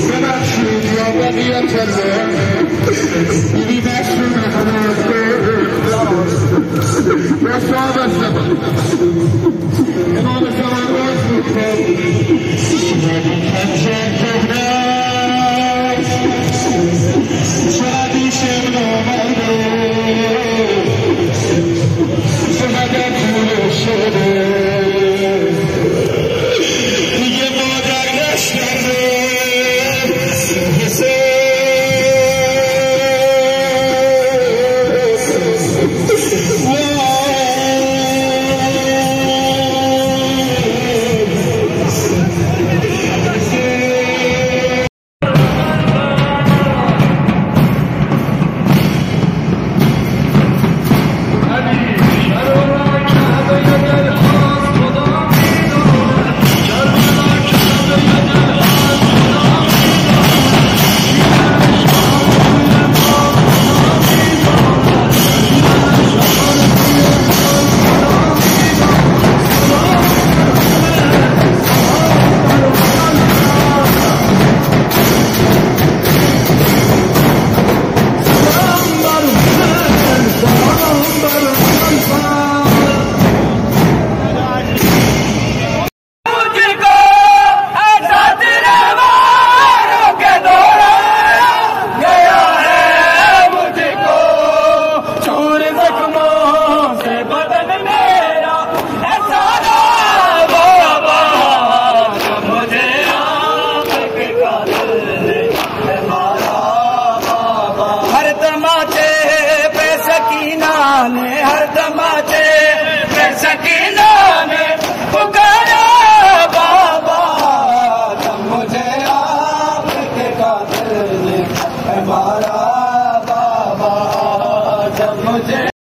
ببخشید یا بقیه تله بیدی بخشید همه یا صاحب زمان امام زمان باز میکن شمدی کنجن کهنش شمدی شمن آمده شمده پول شده دیگه مادر نشنده हर दमाचे सकीना ने पुकारा बाबा तुम मुझे आपके कातिल ने हमारा बाबा तुम मुझे